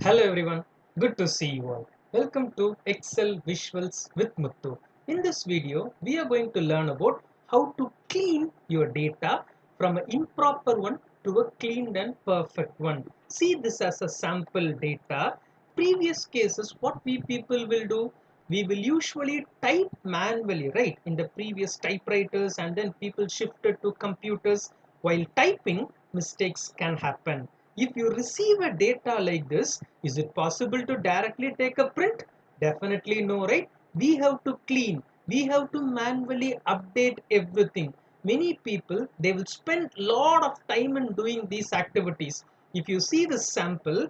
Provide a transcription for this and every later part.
Hello everyone, good to see you all. Welcome to Excel Visuals with Muttu. In this video, we are going to learn about how to clean your data from an improper one to a cleaned and perfect one. See this as a sample data. Previous cases, what we people will do, we will usually type manually, right? In the previous typewriters, and then people shifted to computers. While typing, mistakes can happen. If you receive a data like this, is it possible to directly take a print? Definitely no, right? We have to clean. We have to manually update everything. Many people, they will spend lot of time in doing these activities. If you see the sample,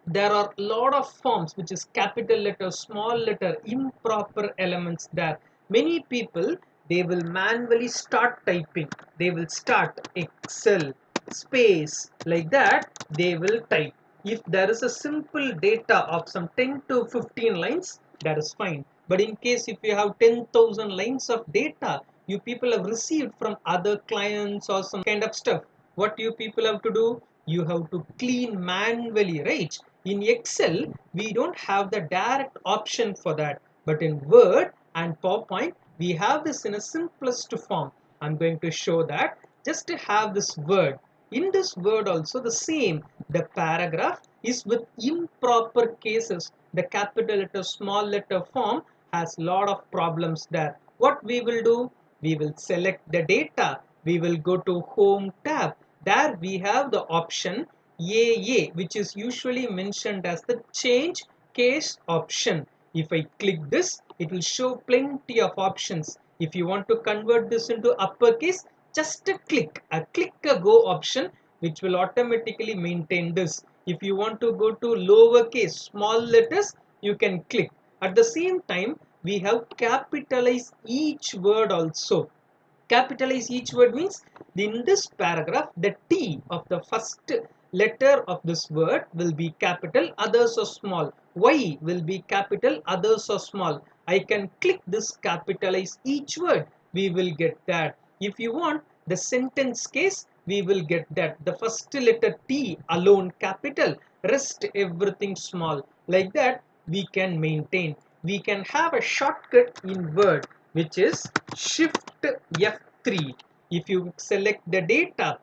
there are a lot of forms which is capital letter, small letter, improper elements there. Many people, they will manually start typing. They will start Excel space like that. They will type. If there is a simple data of some 10 to 15 lines, that is fine. But in case if you have 10,000 lines of data you people have received from other clients or some kind of stuff, what you people have to do, you have to clean manually, right? In Excel, we don't have the direct option for that, but in Word and PowerPoint, we have this in a simplest form. I'm going to show that. Just to have this word. In this word also the same. The paragraph is with improper cases. The capital letter, small letter form has lot of problems there. What we will do? We will select the data. We will go to Home tab. There we have the option AA, which is usually mentioned as the change case option. If I click this, it will show plenty of options. If you want to convert this into uppercase, just a click a go option, which will automatically maintain this. If you want to go to lowercase, small letters, you can click. At the same time, we have capitalize each word also. Capitalize each word means in this paragraph the T of the first letter of this word will be capital, others are small. Y will be capital, others are small. I can click this capitalize each word, we will get that. If you want the sentence case, we will get that the first letter T alone capital, rest everything small. Like that we can maintain. We can have a shortcut in Word, which is Shift F3. If you select the data,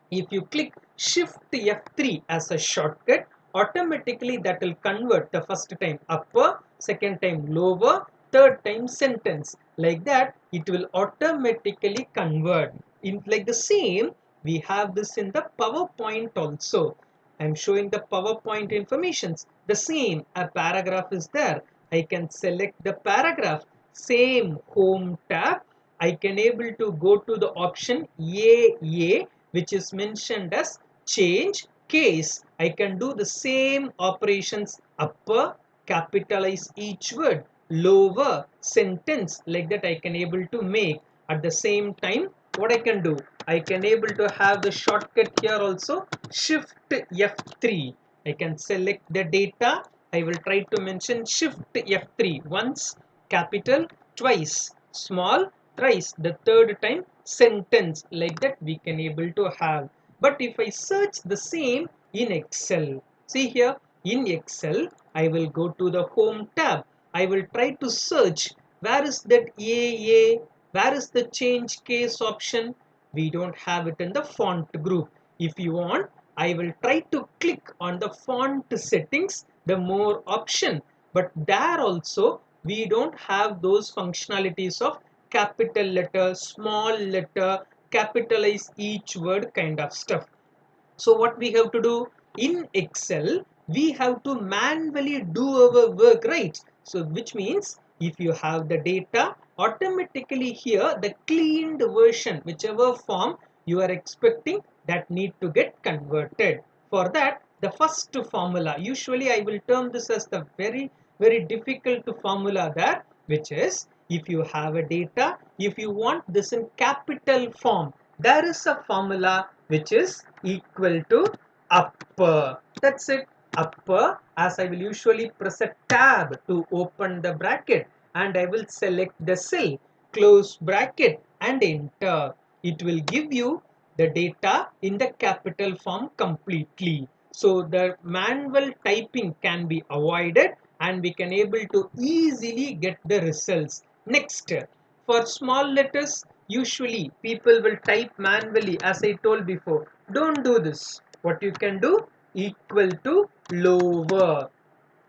if you click Shift F3 as a shortcut, automatically that will convert the first time upper, second time lower, third time sentence. Like that, it will automatically convert. In like the same, we have this in the PowerPoint also. I'm showing the PowerPoint informations. The same, a paragraph is there. I can select the paragraph. Same Home tab. I can able to go to the option AA, which is mentioned as change case. I can do the same operations, upper, capitalize each word, lower, sentence, like that I can able to make. At the same time, what I can do, I can able to have the shortcut here also, Shift F3. I can select the data. I will try to mention Shift F3 once, capital, twice, small, thrice, the third time sentence. Like that we can able to have. But if I search the same in Excel, see here in Excel, I will go to the Home tab. I will try to search where is that AA, where is the change case option. We don't have it in the font group. If you want, I will try to click on the font settings, the more option, but there also we don't have those functionalities of capital letter, small letter, capitalize each word kind of stuff. So what we have to do in Excel, we have to manually do our work, right? So which means if you have the data, automatically here the cleaned version, whichever form you are expecting, that need to get converted. For that, the first formula, usually I will term this as the very difficult formula there, which is if you have a data, if you want this in capital form, there is a formula which is equal to upper. That's it. Upper, as I will usually press a tab to open the bracket, and I will select the cell, close bracket, and enter. It will give you the data in the capital form completely. So the manual typing can be avoided and we can able to easily get the results. Next, for small letters, usually people will type manually, as I told before. Don't do this. What you can do, equal to lower,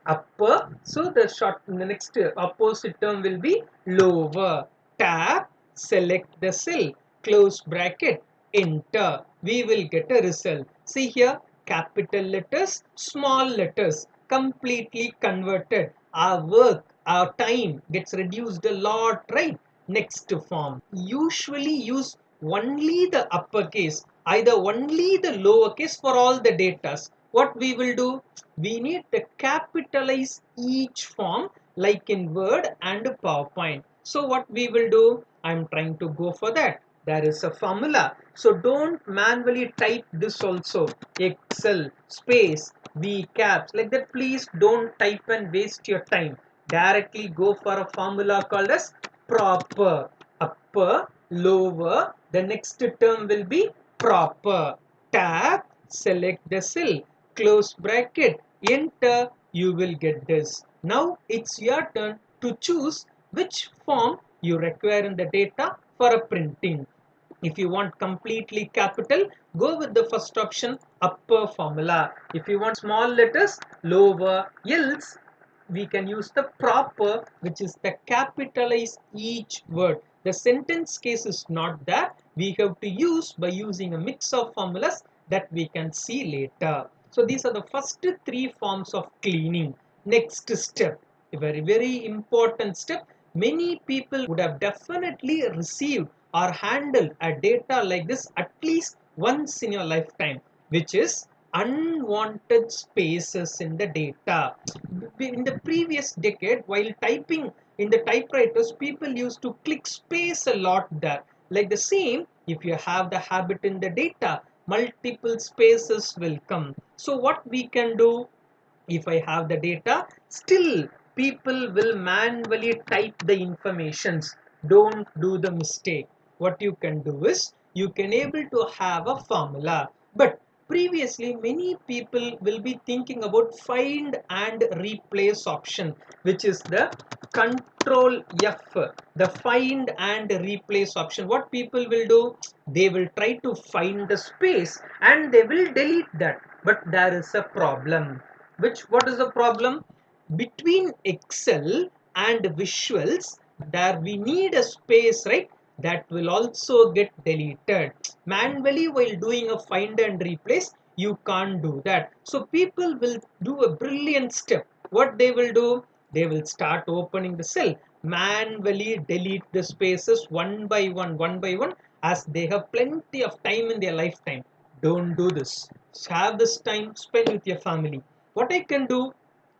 upper. So the next opposite term will be lower. Tab, select the cell, close bracket, enter. We will get a result. See here, capital letters, small letters, completely converted. Our work, our time gets reduced a lot, right? Next form, usually use only the uppercase, either only the lowercase for all the datas. What we will do, we need to capitalize each form like in Word and PowerPoint. So what we will do, I'm trying to go for that. There is a formula. So don't manually type this also. Excel space V caps like that. Please don't type and waste your time. Directly go for a formula called as proper. Upper, lower. The next term will be proper. Tab, select the cell, close bracket, enter. You will get this. Now it's your turn to choose which form you require in the data for a printing. If you want completely capital, go with the first option, upper formula. If you want small letters, lower. Else we can use the proper, which is the capitalize each word. The sentence case is not there. We have to use by using a mix of formulas that we can see later. So these are the first three forms of cleaning. Next step, a very important step. Many people would have definitely received or handled a data like this at least once in your lifetime, which is unwanted spaces in the data. In the previous decade, while typing in the typewriters, people used to click space a lot there. Like the same, if you have the habit in the data, multiple spaces will come. So what we can do, if I have the data, still people will manually type the informations. Don't do the mistake. What you can do is you can able to have a formula. But previously many people will be thinking about find and replace option, which is the control F, the find and replace option. What people will do, they will try to find the space and they will delete that. But there is a problem. What is the problem? Between Excel and visuals, there we need a space, right? That will also get deleted. Manually, while doing a find and replace, you can't do that. So people will do a brilliant step. What they will do, they will start opening the cell, manually delete the spaces one by one, as they have plenty of time in their lifetime. Don't do this. Have this time, spend with your family. What I can do,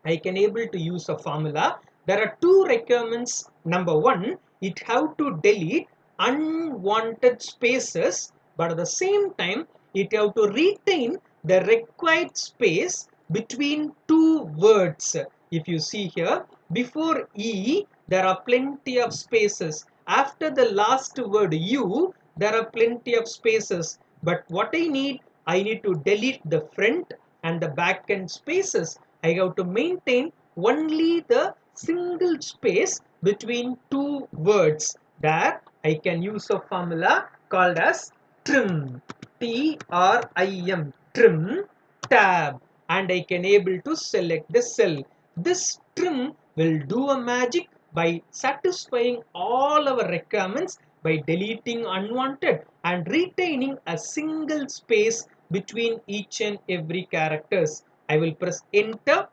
I can able to use a formula. There are two requirements. Number one, it have to delete unwanted spaces, but at the same time it have to retain the required space between two words. If you see here, before E there are plenty of spaces. After the last word U, there are plenty of spaces. But what I need to delete the front and the back end spaces. I have to maintain only the single space between two words. There I can use a formula called as trim, Trim, trim, tab, and I can able to select the cell. This trim will do a magic by satisfying all our requirements by deleting unwanted and retaining a single space between each and every characters. I will press enter.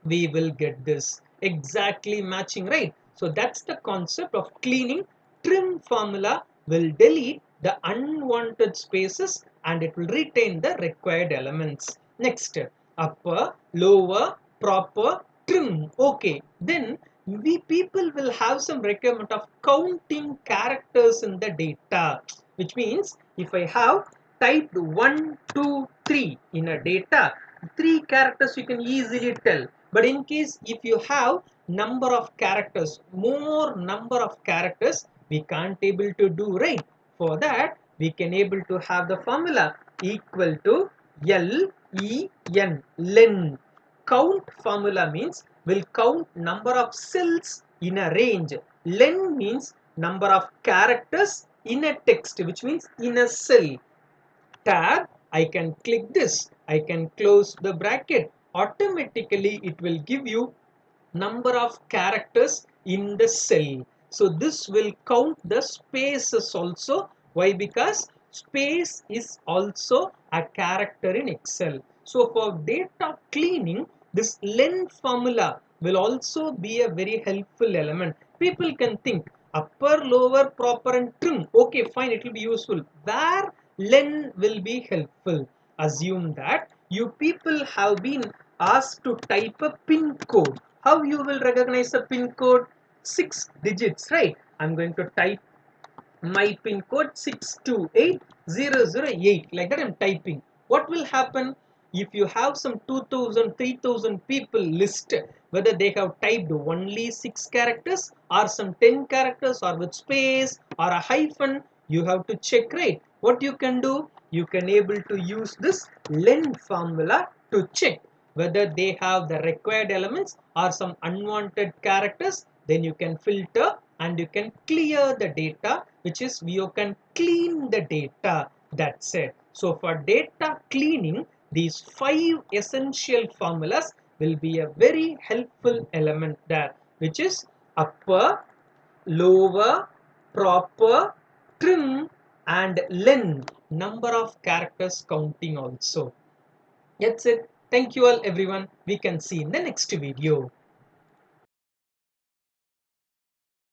We will get this exactly matching, right? So that's the concept of cleaning. Trim formula will delete the unwanted spaces and it will retain the required elements. Next, upper, lower, proper, trim. Okay, then we people will have some requirement of counting characters in the data, which means if I have typed 1 2 3 in a data, three characters you can easily tell. But in case if you have number of characters, more number of characters, we can't able to do, right? For that we can able to have the formula equal to L-E-N, len. Count formula means will count number of cells in a range. Len means number of characters in a text, which means in a cell. Tab, I can click this, I can close the bracket. Automatically it will give you number of characters in the cell. So this will count the spaces also. Why? Because space is also a character in Excel. So for data cleaning, this len formula will also be a very helpful element. People can think upper, lower, proper and trim. Okay, fine, it will be useful. Where len will be helpful? Assume that you people have been asked to type a pin code. How you will recognize a pin code? 6 digits, right? I'm going to type my pin code 628008, like that I'm typing. What will happen if you have some 2000 3000 people list, whether they have typed only 6 characters or some 10 characters or with space or a hyphen? You have to check, right? What you can do, you can able to use this len formula to check whether they have the required elements or some unwanted characters. Then you can filter and you can clear the data, which is you can clean the data. That's it. So for data cleaning, these 5 essential formulas will be a very helpful element there, which is upper, lower, proper, trim and len, number of characters counting also. That's it. Thank you all everyone. We can see in the next video.